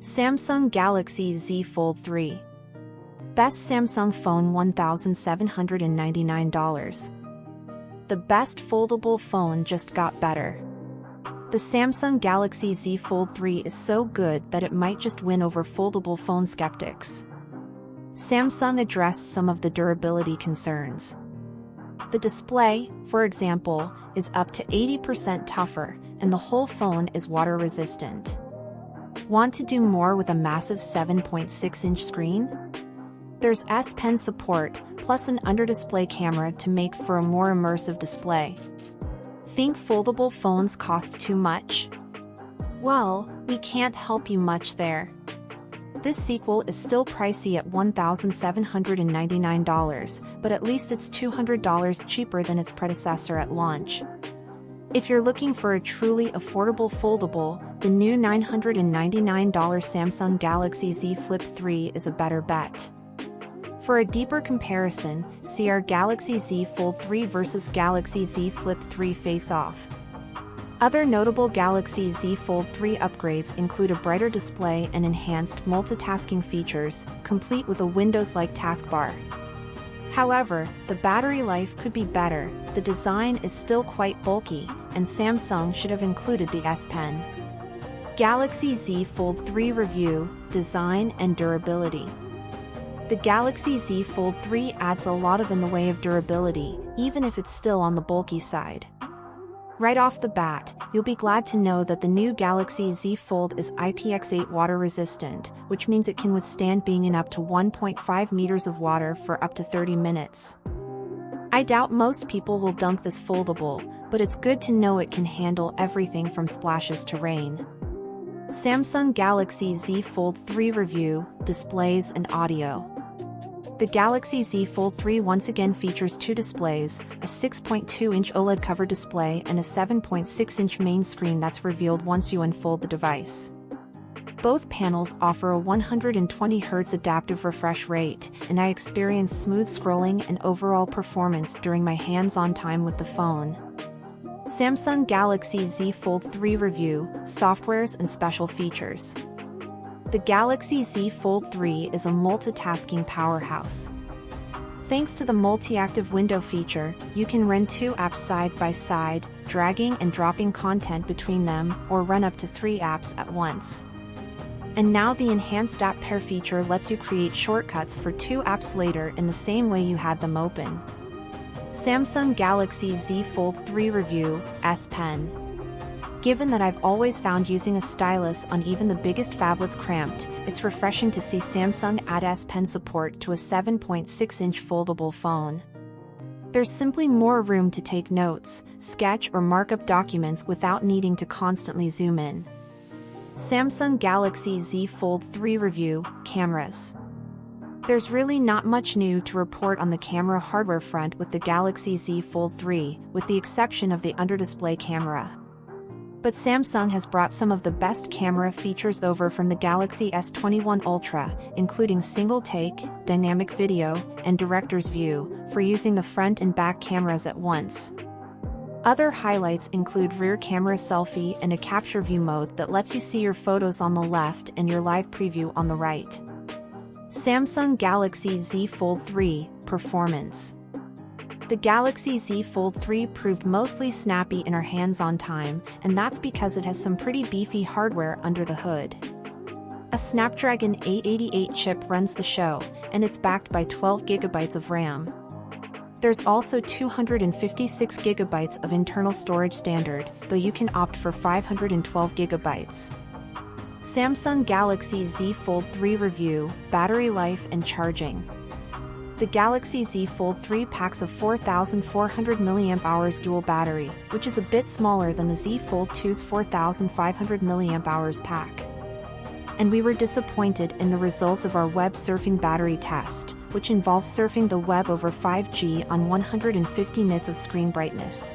Samsung Galaxy Z Fold 3. Best Samsung phone $1,799. The best foldable phone just got better. The Samsung Galaxy Z Fold 3 is so good that it might just win over foldable phone skeptics. Samsung addressed some of the durability concerns. The display, for example, is up to 80% tougher, and the whole phone is water resistant. Want to do more with a massive 7.6-inch screen? There's S Pen support, plus an under-display camera to make for a more immersive display. Think foldable phones cost too much? Well, we can't help you much there. This sequel is still pricey at $1,799, but at least it's $200 cheaper than its predecessor at launch. If you're looking for a truly affordable foldable, the new $999 Samsung Galaxy Z Flip 3 is a better bet. For a deeper comparison, see our Galaxy Z Fold 3 vs Galaxy Z Flip 3 face-off. Other notable Galaxy Z Fold 3 upgrades include a brighter display and enhanced multitasking features, complete with a Windows-like taskbar. However, the battery life could be better, the design is still quite bulky, and Samsung should have included the S Pen. Galaxy Z Fold 3 review, design and durability. The Galaxy Z Fold 3 adds a lot in the way of durability, even if it's still on the bulky side. Right off the bat, you'll be glad to know that the new Galaxy Z Fold is IPX8 water resistant, which means it can withstand being in up to 1.5 meters of water for up to 30 minutes. I doubt most people will dunk this foldable, but it's good to know it can handle everything from splashes to rain. Samsung Galaxy Z Fold 3 review, displays and audio. The Galaxy Z Fold 3 once again features two displays, a 6.2-inch OLED cover display and a 7.6-inch main screen that's revealed once you unfold the device. Both panels offer a 120 Hz adaptive refresh rate, and I experienced smooth scrolling and overall performance during my hands-on time with the phone. Samsung Galaxy Z Fold 3 review, softwares and special features. The Galaxy Z Fold 3 is a multitasking powerhouse. Thanks to the multi-active window feature, you can run two apps side by side, dragging and dropping content between them, or run up to 3 apps at once. And now the enhanced app pair feature lets you create shortcuts for 2 apps later in the same way you had them open. Samsung Galaxy Z Fold 3 review, S Pen. Given that I've always found using a stylus on even the biggest phablets cramped, it's refreshing to see Samsung add S Pen support to a 7.6-inch foldable phone. There's simply more room to take notes, sketch or mark up documents without needing to constantly zoom in. Samsung Galaxy Z Fold 3 review, cameras. There's really not much new to report on the camera hardware front with the Galaxy Z Fold 3, with the exception of the under-display camera. But Samsung has brought some of the best camera features over from the Galaxy S21 Ultra, including single take, dynamic video, and director's view, for using the front and back cameras at once. Other highlights include rear camera selfie and a capture view mode that lets you see your photos on the left and your live preview on the right. Samsung Galaxy Z Fold 3, performance. The Galaxy Z Fold 3 proved mostly snappy in our hands-on time, and that's because it has some pretty beefy hardware under the hood. A Snapdragon 888 chip runs the show, and it's backed by 12 GB of RAM. There's also 256 GB of internal storage standard, though you can opt for 512 GB. Samsung Galaxy Z Fold 3 review, battery life and charging. The Galaxy Z Fold 3 packs a 4,400 mAh dual battery, which is a bit smaller than the Z Fold 2's 4,500 mAh pack. And we were disappointed in the results of our web surfing battery test, which involves surfing the web over 5G on 150 nits of screen brightness.